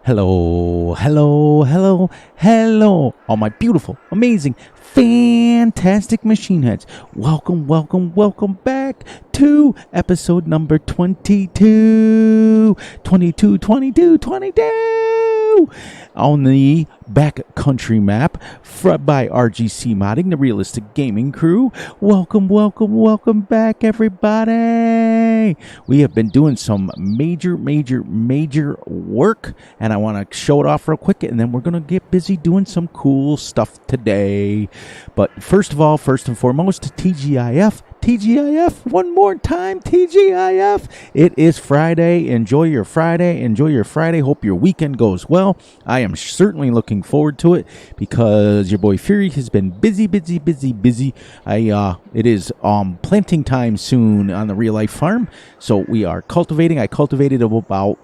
Hello, hello, hello, hello, all my beautiful, amazing, fantastic machine heads. Welcome, welcome, welcome back to episode number 22 on the backcountry map by RGC Modding, the realistic gaming crew. Welcome, welcome, welcome back, everybody. We have been doing some major work, and I want to show it off real quick, and then we're going to get busy doing some cool stuff today. But first of all, first and foremost, TGIF, one more time, TGIF. It is Friday. Enjoy your Friday. Hope your weekend goes well. I am certainly looking forward to it because your boy Fury has been busy. It is planting time soon on the real life farm. So we are cultivating. I cultivated about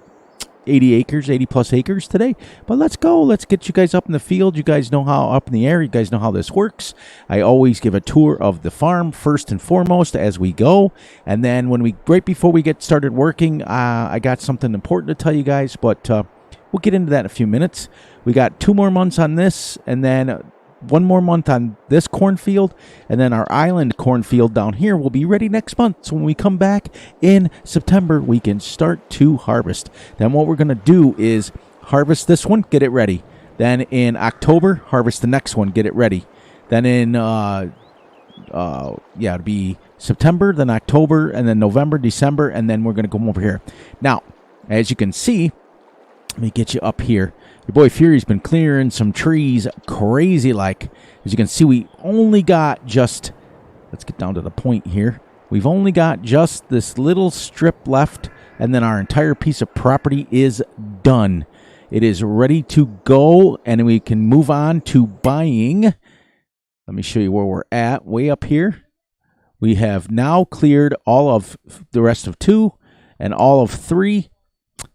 80 plus acres today. But let's go. Let's get you guys up in the field. You guys know how up in the air. You guys know how this works. I always give a tour of the farm first and foremost as we go. And then right before we get started working, I got something important to tell you guys, but we'll get into that in a few minutes. We got 2 more months on this, and then 1 more month on this cornfield, and then our island cornfield down here will be ready next month. So when we come back in September, we can start to harvest. Then what we're going to do is harvest this one, get it ready. Then in October, harvest the next one, get it ready. Then in, it'll be September, then October, and then November, December, and then we're going to come over here. Now, as you can see, let me get you up here. Your boy Fury's been clearing some trees crazy like. As you can see, we only got let's get down to the point here. We've only got just this little strip left, and then our entire piece of property is done. It is ready to go, and we can move on to buying. Let me show you where we're at. Way up here, we have now cleared all of the rest of 2 and all of 3.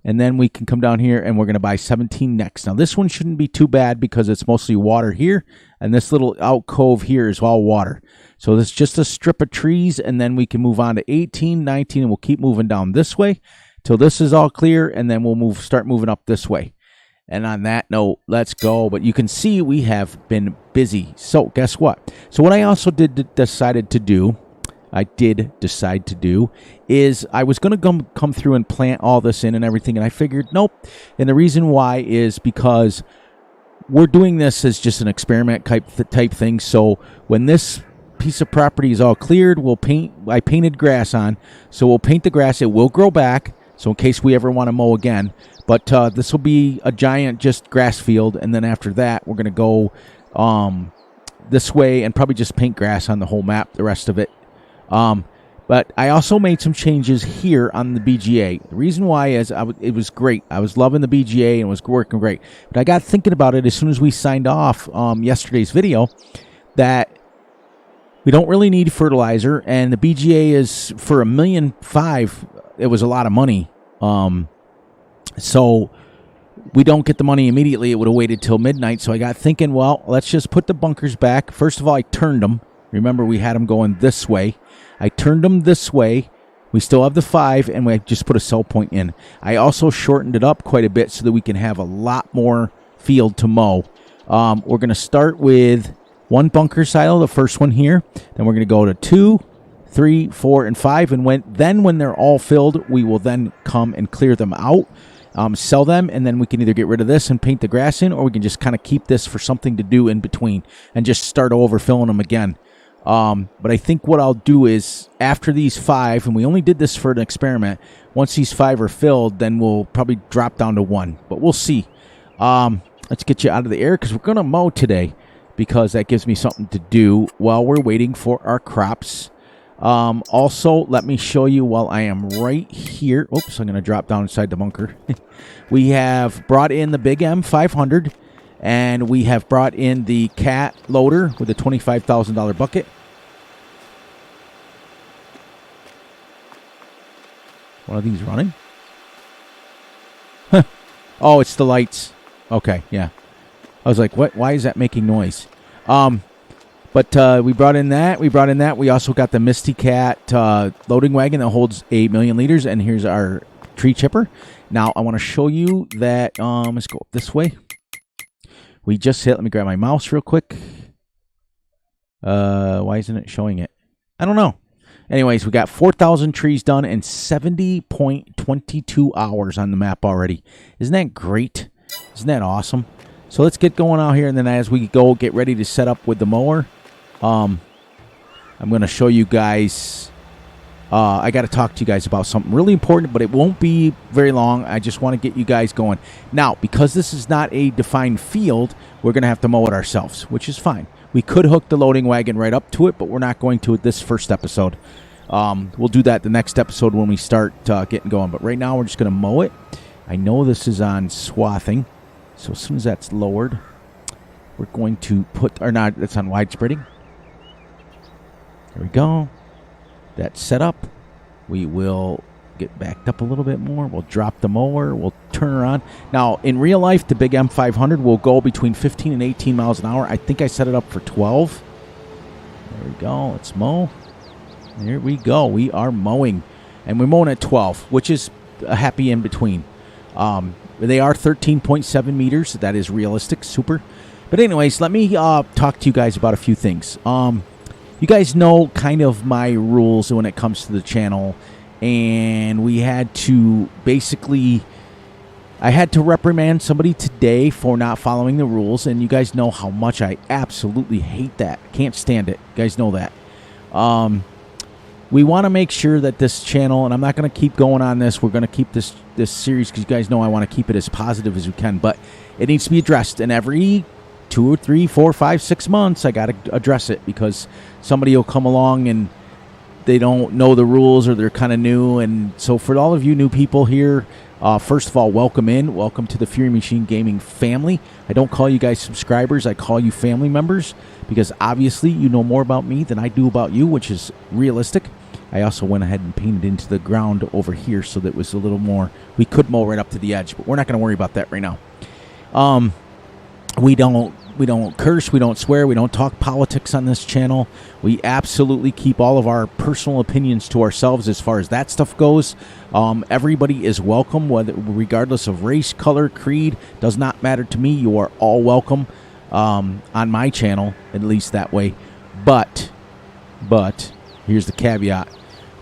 And then we can come down here and we're going to buy 17 next. Now, this one shouldn't be too bad because it's mostly water here. And this little alcove here is all water. So this is just a strip of trees. And then we can move on to 18, 19, and we'll keep moving down this way till this is all clear. And then we'll start moving up this way. And on that note, let's go. But you can see we have been busy. So guess what? So what I also decide to do is I was going to come through and plant all this in and everything, and I figured nope. And the reason why is because we're doing this as just an experiment type thing. So when this piece of property is all cleared, I painted grass on, so we'll paint the grass. It will grow back, so in case we ever want to mow again. But this will be a giant just grass field, and then after that we're going to go this way and probably just paint grass on the whole map, the rest of it. But I also made some changes here on the BGA. The reason why is it was great. I was loving the BGA and it was working great. But I got thinking about it as soon as we signed off yesterday's video that we don't really need fertilizer, and the BGA is for $1.5 million. It was a lot of money. So we don't get the money immediately. It would have waited till midnight. So I got thinking, well, let's just put the bunkers back. First of all, I turned them. Remember, we had them going this way. I turned them this way. We still have the 5, and we just put a sell point in. I also shortened it up quite a bit so that we can have a lot more field to mow. We're going to start with 1 bunker silo, the first one here. Then we're going to go to 2, 3, 4, and 5. And when they're all filled, we will then come and clear them out, sell them, and then we can either get rid of this and paint the grass in, or we can just kind of keep this for something to do in between and just start over filling them again. But I think what I'll do is after these 5, and we only did this for an experiment, once these 5 are filled, then we'll probably drop down to 1, but we'll see. Let's get you out of the air because we're going to mow today because that gives me something to do while we're waiting for our crops. Also, let me show you while I am right here. Oops, I'm going to drop down inside the bunker. We have brought in the Big M500. And we have brought in the cat loader with a $25,000 bucket. One of these running? Huh. Oh, it's the lights. Okay, yeah. I was like, what? Why is that making noise? But we brought in that. We also got the Misty Cat loading wagon that holds 8 million liters. And here's our tree chipper. Now I want to show you that. Let's go this way. We just hit. Let me grab my mouse real quick. Why isn't it showing it? I don't know. Anyways, we got 4,000 trees done in 70.22 hours on the map already. Isn't that great? Isn't that awesome? So let's get going out here, and then as we go get ready to set up with the mower, I'm going to show you guys. I got to talk to you guys about something really important, but it won't be very long. I just want to get you guys going. Now, because this is not a defined field, we're going to have to mow it ourselves, which is fine. We could hook the loading wagon right up to it, but we're not going to at this first episode. We'll do that the next episode when we start getting going. But right now, we're just going to mow it. I know this is on swathing, so as soon as that's lowered, we're going to put, or not, that's on wide spreading. There we go. That's set up. We will get backed up a little bit more. We'll drop the mower. We'll turn her on. Now, in real life, the big M500 will go between 15 and 18 miles an hour. I think I set it up for 12. There we go. Let's mow. There we go. We are mowing. And we're mowing at 12, which is a happy in between. They are 13.7 meters. That is realistic. Super. But anyways, let me talk to you guys about a few things. You guys know kind of my rules when it comes to the channel. And we had to basically, I had to reprimand somebody today for not following the rules. And you guys know how much I absolutely hate that. Can't stand it. You guys know that. We want to make sure that this channel, and I'm not going to keep going on this. We're going to keep this series because you guys know I want to keep it as positive as we can. But it needs to be addressed. And every 2 or 3, 4, 5, 6 months, I got to address it because somebody will come along and they don't know the rules or they're kind of new. And so for all of you new people here, first of all, welcome in. Welcome to the Fury Machine Gaming family. I don't call you guys subscribers. I call you family members because obviously you know more about me than I do about you, which is realistic. I also went ahead and painted into the ground over here so that it was a little more, we could mow right up to the edge, but we're not going to worry about that right now. We don't curse, we don't swear, we don't talk politics on this channel. We absolutely keep all of our personal opinions to ourselves as far as that stuff goes. Everybody is welcome, regardless of race, color, creed. Does not matter to me. You are all welcome on my channel, at least that way. But here's the caveat: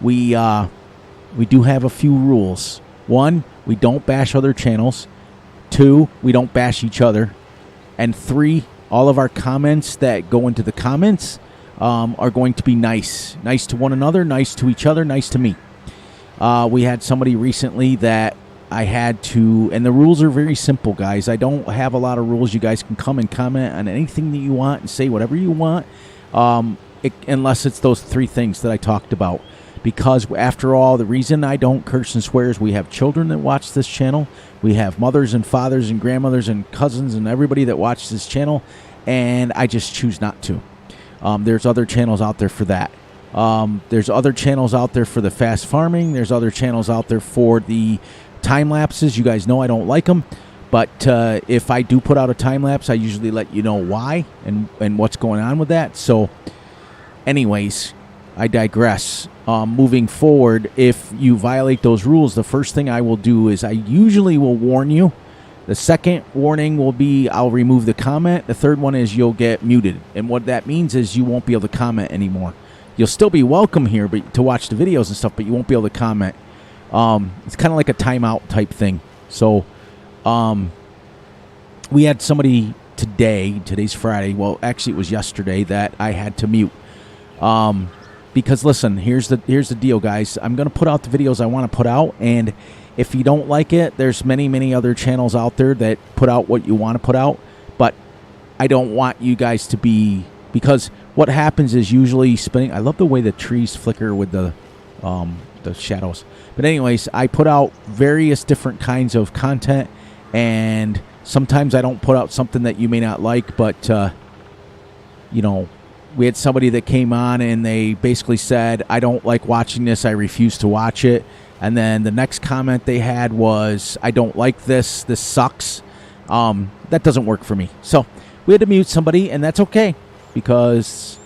we do have a few rules. 1, we don't bash other channels. 2, we don't bash each other. And 3, all of our comments that go into the comments are going to be nice. Nice to one another, nice to each other, nice to me. We had somebody recently that I had to, and the rules are very simple, guys. I don't have a lot of rules. You guys can come and comment on anything that you want and say whatever you want, unless it's those 3 things that I talked about. Because after all, the reason I don't curse and swear is we have children that watch this channel. We have mothers and fathers and grandmothers and cousins and everybody that watches this channel, and I just choose not to. There's other channels out there for that. There's other channels out there for the fast farming. There's other channels out there for the time lapses. You guys know I don't like them, but if I do put out a time lapse, I usually let you know why and what's going on with that. So anyways, I digress. Moving forward, if you violate those rules, the first thing I will do is I usually will warn you. The second warning will be I'll remove the comment. The third one is you'll get muted. And what that means is you won't be able to comment anymore. You'll still be welcome here to watch the videos and stuff, but you won't be able to comment. It's kind of like a timeout type thing. So we had somebody today's Friday, well, actually it was yesterday, that I had to mute. Because listen, here's the deal, guys. I'm going to put out the videos I want to put out, and if you don't like it, there's many other channels out there that put out what you want to put out, but I don't want you guys to be, because what happens is usually spinning. I love the way the trees flicker with the shadows. But anyways, I put out various different kinds of content, and sometimes I don't put out something that you may not like, but you know, we had somebody that came on and they basically said, I don't like watching this. I refuse to watch it. And then the next comment they had was, I don't like this. This sucks. That doesn't work for me. So we had to mute somebody, and that's okay because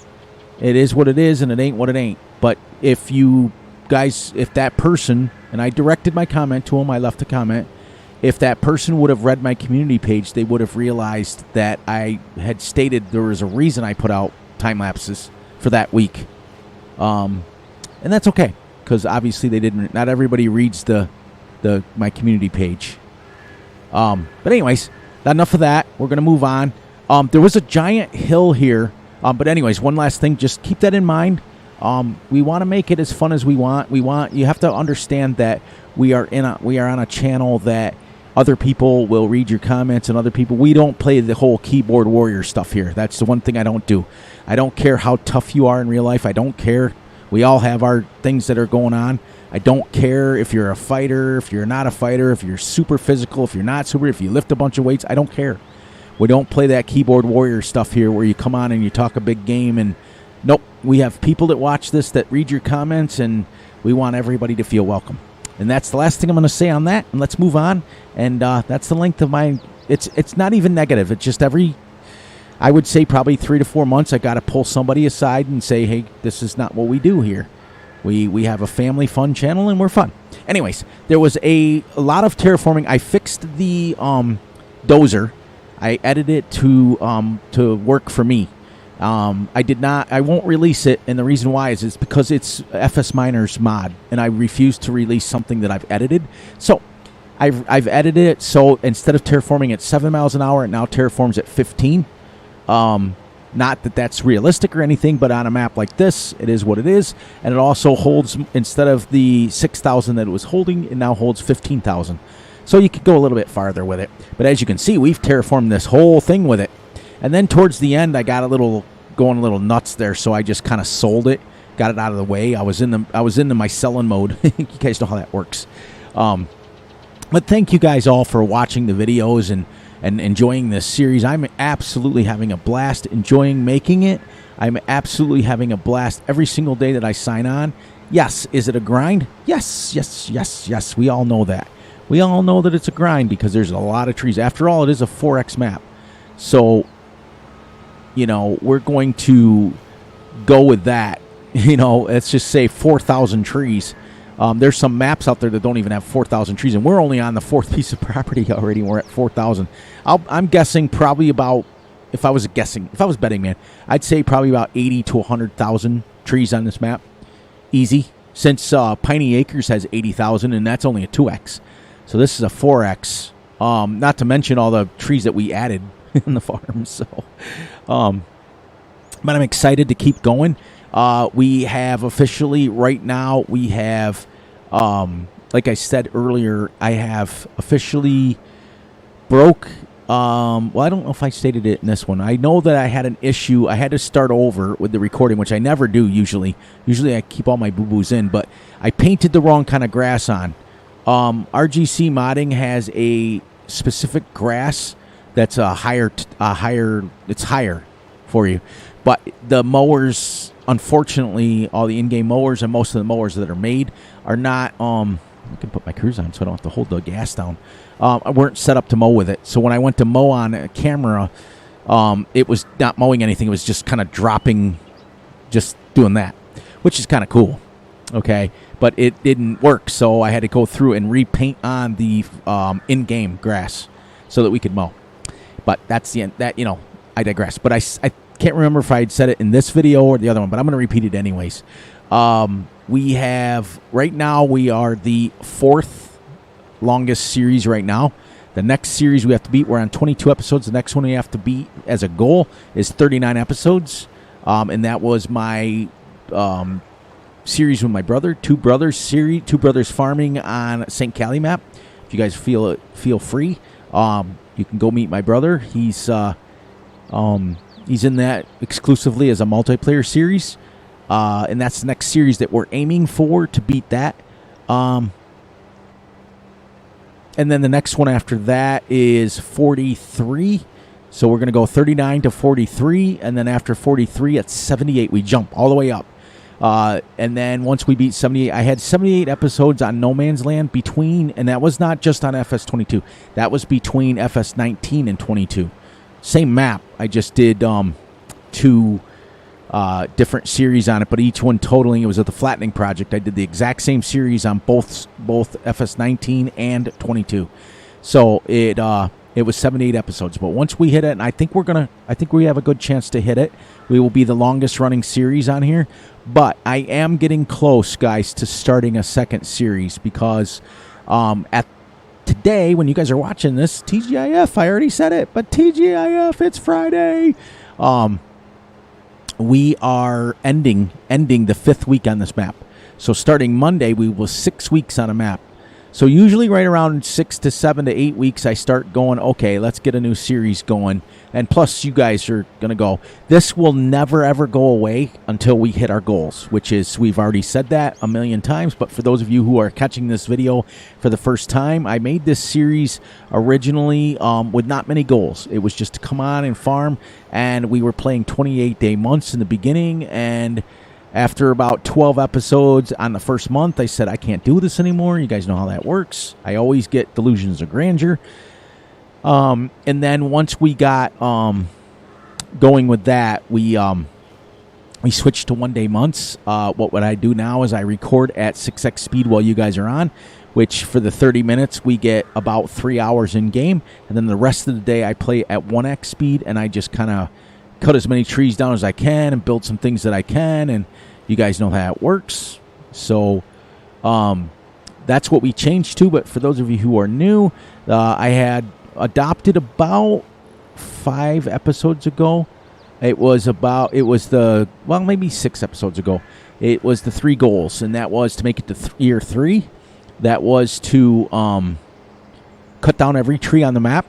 it is what it is and it ain't what it ain't. But if you guys, if that person and I directed my comment to him. I left a comment. If that person would have read my community page, they would have realized that I had stated there was a reason I put out time lapses for that week. And that's okay, because obviously they didn't. Not everybody reads my community page. But anyways, enough of that. We're gonna move on. There was a giant hill here. But anyways, one last thing. Just keep that in mind. We want to make it as fun as we want. You have to understand that we are on a channel that other people will read your comments, and other people, we don't play the whole keyboard warrior stuff here. That's the one thing I don't do. I don't care how tough you are in real life. I don't care. We all have our things that are going on. I don't care if you're a fighter, if you're not a fighter, if you're super physical, if you're not super, if you lift a bunch of weights. I don't care. We don't play that keyboard warrior stuff here where you come on and you talk a big game. And nope, we have people that watch this that read your comments, and we want everybody to feel welcome. And that's the last thing I'm going to say on that. And let's move on. And that's the length of my. It's not even negative. It's just I would say probably 3 to 4 months, I got to pull somebody aside and say, hey, this is not what we do here. We have a family fun channel, and we're fun. Anyways, there was a lot of terraforming. I fixed the dozer. I edited it to work for me. I won't release it, and the reason why is because it's FS Miners mod, and I refuse to release something that I've edited. So I've edited it, so instead of terraforming at 7 miles an hour, it now terraforms at 15. Not that that's realistic or anything, but on a map like this, it is what it is. And it also holds, instead of the 6,000 that it was holding, it now holds 15,000. So you could go a little bit farther with it. But as you can see, we've terraformed this whole thing with it. And then towards the end, I got going a little nuts there, so I just kind of sold it, got it out of the way. I was into my selling mode. You guys know how that works. But thank you guys all for watching the videos and enjoying this series. I'm absolutely having a blast enjoying making it. I'm absolutely having a blast every single day that I sign on. Yes, is it a grind? Yes. We all know that. We all know that it's a grind because there's a lot of trees. After all, it is a 4X map. So, we're going to go with that. Let's just say 4,000 trees. There's some maps out there that don't even have 4,000 trees, and we're only on the 4th piece of property already, and we're at 4,000. I'm guessing probably about, if I was betting, man, I'd say probably about 80 to 100,000 trees on this map. Easy. Since Piney Acres has 80,000, and that's only a 2X. So this is a 4X. Not to mention all the trees that we added in the farm. So, but I'm excited to keep going. We have officially, right now, we have, like I said earlier, I have officially broke, well, I don't know if I stated it in this one. I know that I had an issue. I had to start over with the recording, which I never do usually. Usually I keep all my boo-boos in, but I painted the wrong kind of grass on. RGC modding has a specific grass that's it's higher for you. But the mowers, unfortunately, all the in-game mowers and most of the mowers that are made are not, I can put my cruise on so I don't have to hold the gas down, weren't set up to mow with it. So when I went to mow on a camera, it was not mowing anything. It was just kind of dropping, just doing that, which is kind of cool. Okay, but it didn't work, so I had to go through and repaint on the in-game grass so that we could mow. But that's the end. I digress. But I can't remember if I had said it in this video or the other one, but I'm going to repeat it anyways. We have, right now, we are the 4th longest series right now. The next series we have to beat, we're on 22 episodes. The next one we have to beat as a goal is 39 episodes. And that was my series with my brother, two brothers farming on St. Cali map. If you guys feel free, you can go meet my brother. He's in that exclusively as a multiplayer series, and that's the next series that we're aiming for to beat that. And then the next one after that is 43. So we're going to go 39 to 43, and then after 43 at 78, we jump all the way up. And then once we beat 78, I had 78 episodes on No Man's Land between, and that was not just on Fs22. That was between Fs19 and 22. Same map. I just did 2 different series on it, but each one totaling, it was at the Flattening Project. I did the exact same series on both FS19 and 22. So it was 78 episodes. But once we hit it, and I think we have a good chance to hit it. We will be the longest running series on here. But I am getting close, guys, to starting a second series because at today, when you guys are watching this, TGIF, I already said it, but TGIF, it's Friday. We are ending the 5th week on this map. So starting Monday, we will 6 weeks on a map. So usually right around 6 to 7 to 8 weeks, I start going, okay, let's get a new series going. And plus, you guys are going to go. This will never, ever go away until we hit our goals, which is, we've already said that a million times. But for those of you who are catching this video for the first time, I made this series originally with not many goals. It was just to come on and farm. And we were playing 28-day months in the beginning. And after about 12 episodes on the first month, I said, I can't do this anymore. You guys know how that works. I always get delusions of grandeur. And then once we got going with that, we switched to 1 day months. What would I do now is I record at 6x speed while you guys are on, which for the 30 minutes, we get about 3 hours in game. And then the rest of the day, I play at 1x speed, and I just kind of cut as many trees down as I can and build some things that I can, and you guys know how it works. So that's what we changed to. But for those of you who are new, I had adopted about 5 episodes ago. Maybe 6 episodes ago. It was the 3 goals, and that was to make it to year 3. That was to cut down every tree on the map.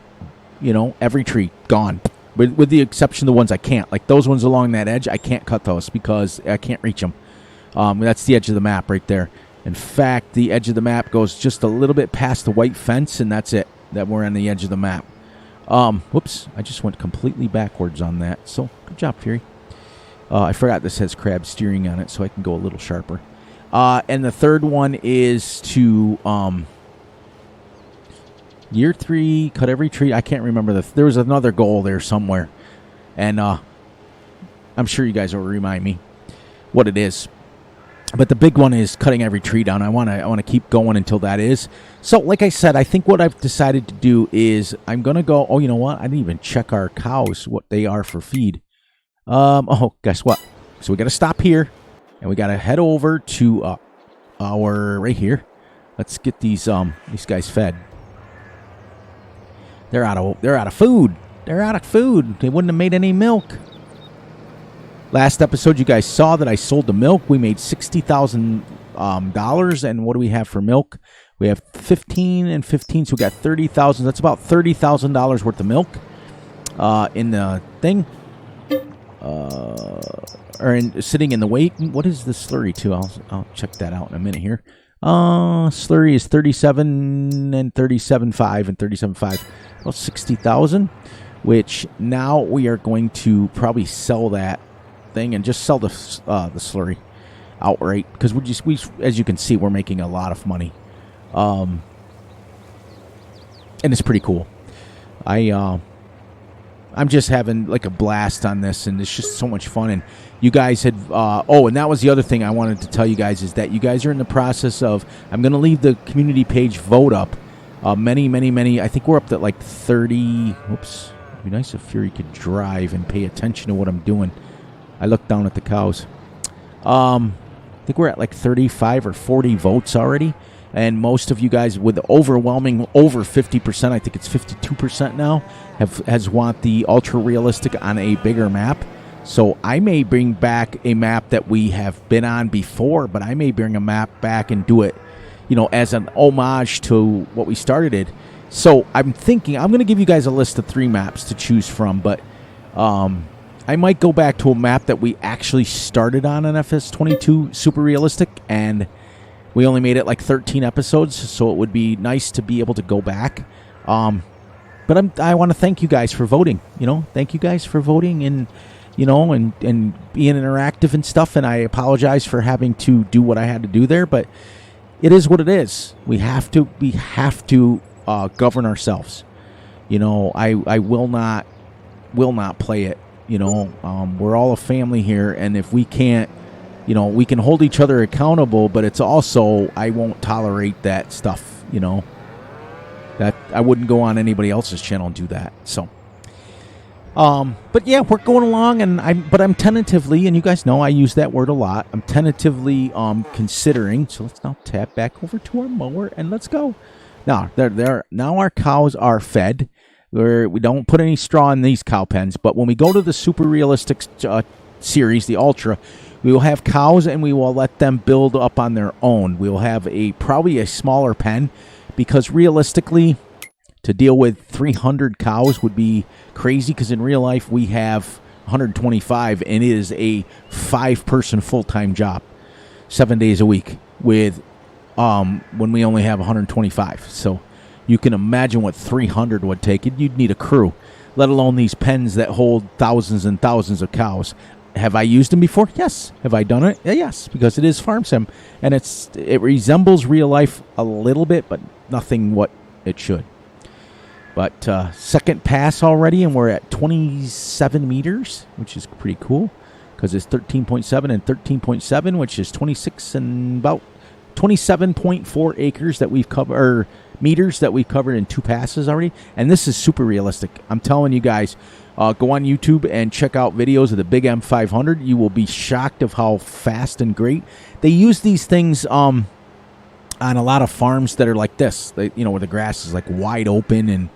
You know, every tree gone. With the exception of the ones I can't. Like those ones along that edge, I can't cut those because I can't reach them. That's the edge of the map right there. In fact, the edge of the map goes just a little bit past the white fence, and that's it. That we're on the edge of the map. Whoops, I just went completely backwards on that. So, good job, Fury. I forgot this has crab steering on it, so I can go a little sharper. And the third one is to... year 3, cut every tree. I can't remember. There was another goal there somewhere. And I'm sure you guys will remind me what it is. But the big one is cutting every tree down. I want to keep going until that is. So, like I said, I think what I've decided to do is I'm going to go... Oh, you know what? I didn't even check our cows, what they are for feed. Oh, guess what? So we got to stop here. And we got to head over to our... Right here. Let's get these guys fed. They're out of food. They're out of food. They wouldn't have made any milk. Last episode, you guys saw that I sold the milk. We made $60,000. And what do we have for milk? We have 15 and 15, so we got 30,000. That's about $30,000 worth of milk in the thing. Sitting in the weight. What is the slurry to? I'll check that out in a minute here. Slurry is 37 and 37.5 and 37.5. Well, 60,000, which now we are going to probably sell that thing and just sell the slurry outright, because we as you can see, we're making a lot of money, and it's pretty cool. I'm just having like a blast on this, and it's just so much fun. And you guys had and that was the other thing I wanted to tell you guys, is that you guys are in the process of, I'm going to leave the community page vote up. Many, I think we're up to like 30. Whoops. It'd be nice if Fury could drive and pay attention to what I'm doing. I look down at the cows. I think we're at like 35 or 40 votes already. And most of you guys, with overwhelming over 50%, I think it's 52% now, has want the ultra realistic on a bigger map. So I may bring back a map that we have been on before, but I may bring a map back and do it, as an homage to what we started it. So I'm thinking I'm going to give you guys a list of 3 maps to choose from, but I might go back to a map that we actually started on FS22 Super Realistic, and we only made it like 13 episodes, so it would be nice to be able to go back. But I want to thank you guys for voting. Thank you guys for voting and being interactive and stuff. And I apologize for having to do what I had to do there, but it is what it is. We have to govern ourselves. I will not play it, You know, we're all a family here, and if we can't, you know, we can hold each other accountable, but it's also, I won't tolerate that stuff, you know. That I wouldn't go on anybody else's channel and do that. So, but yeah, we're going along, and I'm tentatively, and you guys know I use that word a lot. I'm tentatively considering. So let's now tap back over to our mower and let's go. Now now our cows are fed. We don't put any straw in these cow pens, but when we go to the super realistic series, the Ultra, we will have cows and we will let them build up on their own. We will have probably a smaller pen, because realistically, to deal with 300 cows would be crazy, because in real life we have 125 and it is a 5-person full-time job, 7 days a week, with when we only have 125. So you can imagine what 300 would take. You'd need a crew, let alone these pens that hold thousands and thousands of cows. Have I used them before? Yes. Have I done it? Yes, because it is farm sim, and it resembles real life a little bit, but nothing what it should. But second pass already, and we're at 27 meters, which is pretty cool, because it's 13.7 and 13.7, which is 26 and about 27.4 acres that we've covered, or meters that we've covered in 2 passes already. And this is super realistic. I'm telling you guys, go on YouTube and check out videos of the big M500. You will be shocked of how fast and great they use these things on a lot of farms that are like this. They, you know, where the grass is like wide open and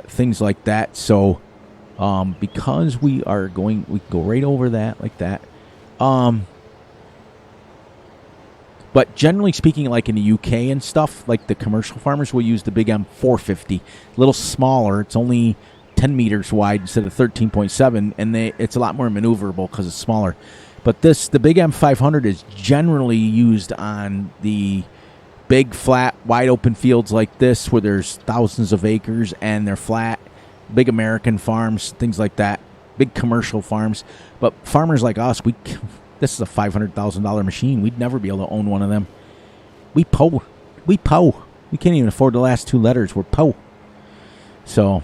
things like that. So because we can go right over that like that. But generally speaking, like in the UK and stuff, like the commercial farmers will use the big M450, a little smaller. It's only 10 meters wide instead of 13.7, and it's a lot more maneuverable because it's smaller. But the big M500 is generally used on the big, flat, wide open fields like this, where there's thousands of acres and they're flat, big American farms, things like that, big commercial farms. But farmers like us, this is a $500,000 machine. We'd never be able to own one of them. We po. We can't even afford the last 2 letters. We're po. So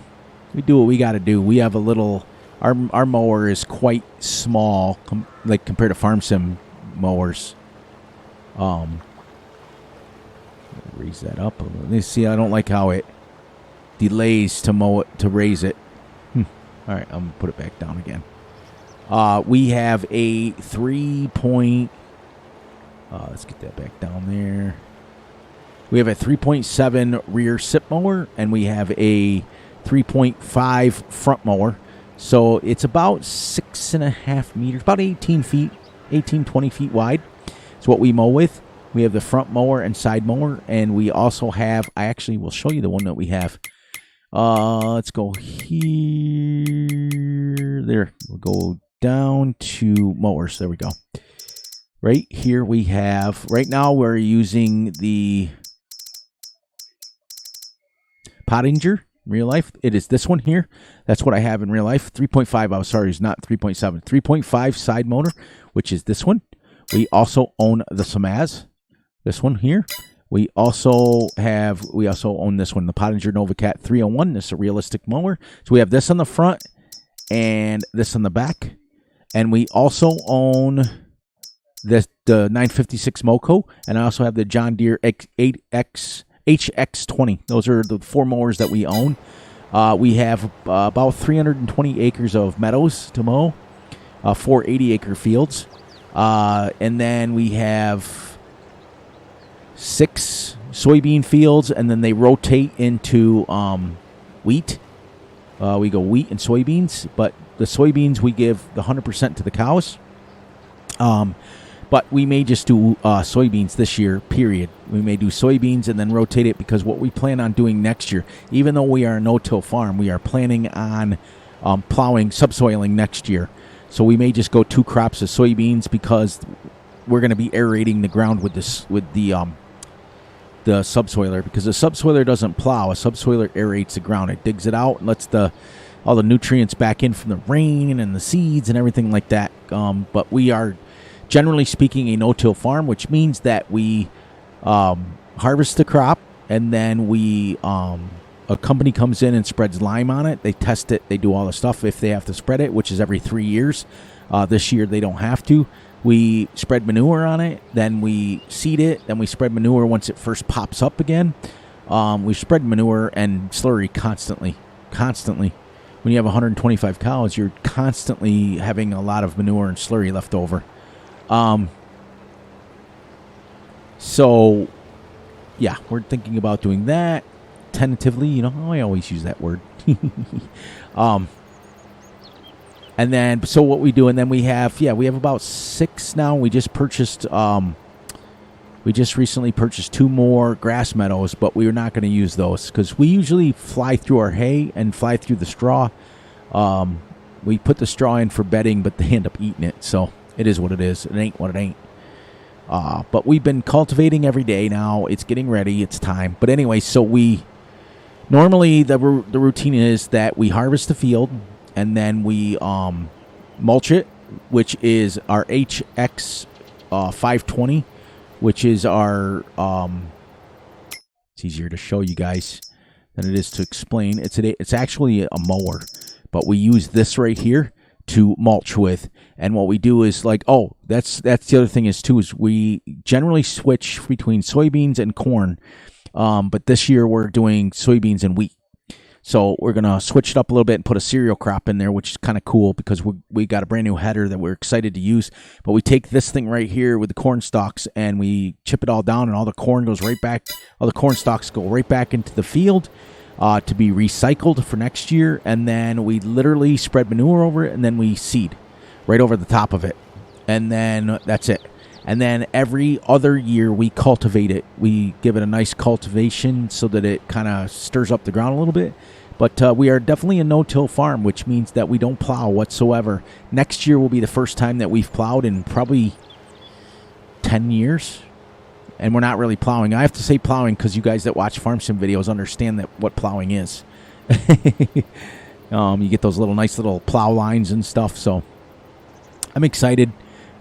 we do what we got to do. We have a little. Our mower is quite small, like compared to farm sim mowers. Raise that up a little. You see, I don't like how it delays to mow it, to raise it. All right, I'm gonna put it back down again. We have a 3 point. Let's get that back down there. We have a 3.7 rear sip mower, and we have a 3.5 front mower. So it's about 6.5 meters, about 18 feet, 20 feet wide. It's what we mow with. We have the front mower and side mower, and we also have, I actually will show you the one that we have. Let's go here. There. We'll go down to mowers. There we go. Right here we have, right now we're using the Pottinger in real life. It is this one here. That's what I have in real life. 3.5, I'm sorry, it's not 3.7. 3.5 side motor, which is this one. We also own the Samaz, this one here. We also own this one, the Pottinger NovaCat 301. This is a realistic mower. So we have this on the front and this on the back. And we also own the 956 Moco, and I also have the John Deere HX20. Those are the 4 mowers that we own. We have about 320 acres of meadows to mow, 4 80-acre fields. And then we have 6 soybean fields, and then they rotate into wheat. We go wheat and soybeans, but the soybeans we give the 100% to the cows. But we may just do soybeans this year, period. We may do soybeans and then rotate it, because what we plan on doing next year, even though we are a no-till farm, we are planning on plowing, subsoiling next year. So we may just go 2 crops of soybeans, because we're going to be aerating the ground with the subsoiler, because the subsoiler doesn't plow. A subsoiler aerates the ground. It digs it out and lets all the nutrients back in from the rain and the seeds and everything like that. But we are, generally speaking, a no-till farm, which means that we harvest the crop, and then we a company comes in and spreads lime on it. They test it. They do all the stuff if they have to spread it, which is every 3 years. This year they don't have to. We spread manure on it. Then we seed it. Then we spread manure once it first pops up again. We spread manure and slurry constantly. When you have 125 cows, you're constantly having a lot of manure and slurry left over. So, yeah, we're thinking about doing that tentatively. You know, I always use that word. And then, so what we do, and then we have about 6 now. We just purchased, we just recently purchased 2 more grass meadows, but we are not going to use those because we usually fly through our hay and fly through the straw. We put the straw in for bedding, but they end up eating it. So it is what it is. It ain't what it ain't. But we've been cultivating every day now. It's getting ready. It's time. But anyway, so we normally the routine is that we harvest the field and then we mulch it, which is our HX 520, which is our it's easier to show you guys than it is to explain. It's actually a mower, but we use this right here to mulch with. And what we do is that's the other thing is we generally switch between soybeans and corn. But this year we're doing soybeans and wheat. So we're going to switch it up a little bit and put a cereal crop in there, which is kind of cool because we got a brand new header that we're excited to use. But we take this thing right here with the corn stalks and we chip it all down and all the corn goes right back. All the corn stalks go right back into the field to be recycled for next year. And then we literally spread manure over it and then we seed right over the top of it. And then that's it. And then every other year we cultivate it. We give it a nice cultivation so that it kind of stirs up the ground a little bit. But we are definitely a no-till farm, which means that we don't plow whatsoever. Next year will be the first time that we've plowed in probably 10 years. And we're not really plowing. I have to say plowing because you guys that watch farm sim videos understand what plowing is. You get those nice little plow lines and stuff. So I'm excited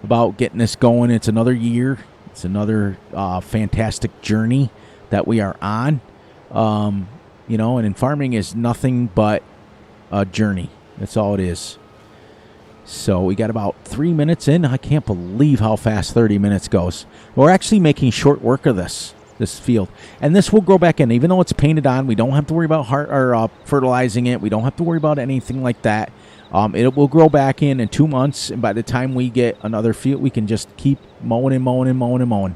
about getting this going. It's another year. It's another fantastic journey that we are on. And in farming is nothing but a journey. That's all it is. So we got about 3 minutes in. I can't believe how fast 30 minutes goes. We're actually making short work of this field. And this will grow back in. Even though it's painted on, we don't have to worry about fertilizing it. We don't have to worry about anything like that. It will grow back in 2 months, and by the time we get another field, we can just keep mowing and mowing and mowing and mowing.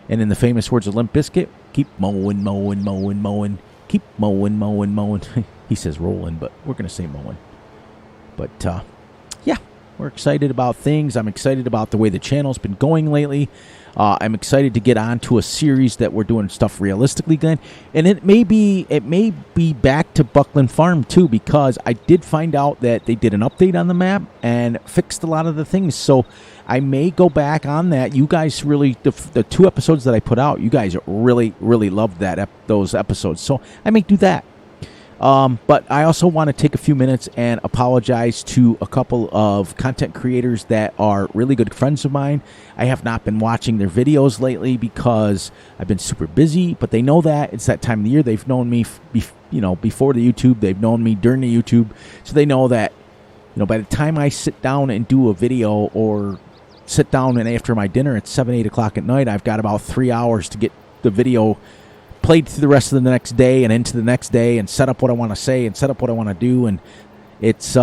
And in the famous words of Limp Bizkit, keep mowing, mowing, mowing, mowing, keep mowing, mowing, mowing. He says rolling, but we're going to say mowing. But, yeah, we're excited about things. I'm excited about the way the channel's been going lately. I'm excited to get on to a series that we're doing stuff realistically, Glenn. And it may be back to Buckland Farm, too, because I did find out that they did an update on the map and fixed a lot of the things. So I may go back on that. You guys really, the 2 episodes that I put out, you guys really, really loved those episodes. So I may do that. But I also want to take a few minutes and apologize to a couple of content creators that are really good friends of mine. I have not been watching their videos lately because I've been super busy, but they know that. It's that time of the year. They've known me, before the YouTube. They've known me during the YouTube. So they know that, by the time I sit down and do a video or sit down and after my dinner at 7, 8 o'clock at night, I've got about 3 hours to get the video played through the rest of the next day and into the next day and set up what I want to say and set up what I want to do. And it's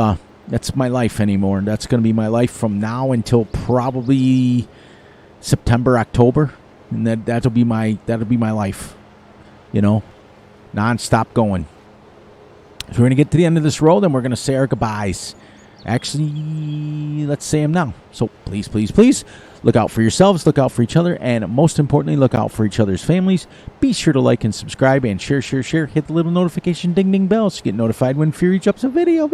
that's my life anymore. And that's going to be my life from now until probably September, October. And that'll be my life, nonstop going. So we're going to get to the end of this road and we're going to say our goodbyes. Actually, let's say them now. So please, please, please look out for yourselves, look out for each other, and most importantly, look out for each other's families. Be sure to like and subscribe and share. Hit the little notification ding bell so you get notified when Fury drops a video.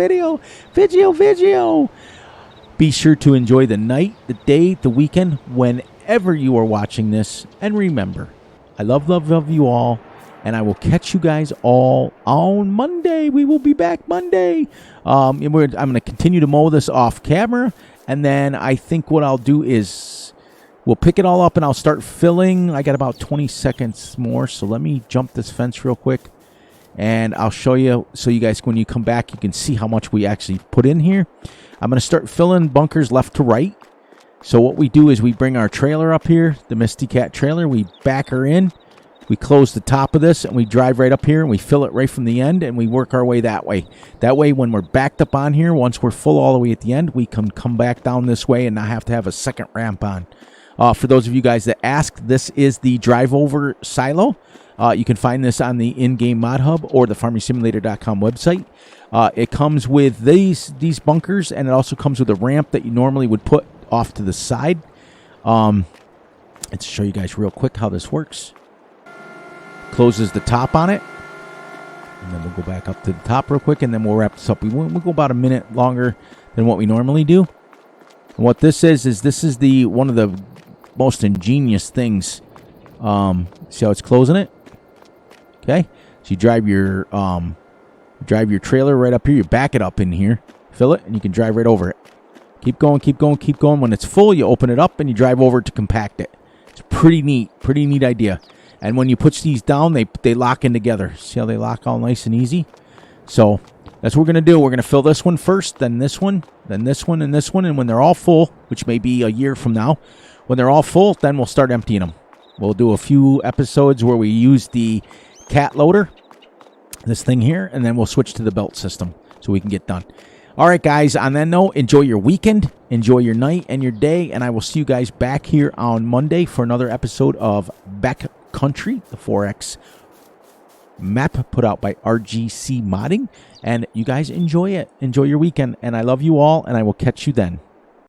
Be sure to enjoy the night, the day, the weekend, whenever you are watching this. And remember, I love you all. And I will catch you guys all on Monday. We will be back Monday. I'm going to continue to mow this off camera. And then I think what I'll do is we'll pick it all up and I'll start filling. I got about 20 seconds more. So let me jump this fence real quick. And I'll show you so you guys, when you come back, you can see how much we actually put in here. I'm going to start filling bunkers left to right. So what we do is we bring our trailer up here, the Misty Cat trailer. We back her in. We close the top of this, and we drive right up here, and we fill it right from the end, and we work our way that way. That way, when we're backed up on here, once we're full all the way at the end, we can come back down this way and not have to have a second ramp on. For those of you guys that ask, this is the drive-over silo. You can find this on the in-game mod hub or the farmingsimulator.com website. It comes with these bunkers, and it also comes with a ramp that you normally would put off to the side. Let's show you guys real quick how this works. Closes the top on it, and then we'll go back up to the top real quick, and then we'll wrap this up. We'll go about a minute longer than what we normally do. And what this is this is the one of the most ingenious things. See how it's closing it? Okay, so you drive your trailer right up here. You back it up in here, fill it, and you can drive right over it. Keep going, keep going, keep going. When it's full, you open it up and you drive over it to compact it. It's pretty neat idea. And when you push these down, they lock in together. See how they lock all nice and easy? So that's what we're going to do. We're going to fill this one first, then this one, then this one, and this one. And when they're all full, which may be a year from now, when they're all full, then we'll start emptying them. We'll do a few episodes where we use the cat loader, this thing here, and then we'll switch to the belt system so we can get done. All right, guys, on that note, enjoy your weekend, enjoy your night and your day, and I will see you guys back here on Monday for another episode of Backcountry, the 4X map put out by RGC Modding. And you guys enjoy it. Enjoy your weekend, and I love you all, and I will catch you then.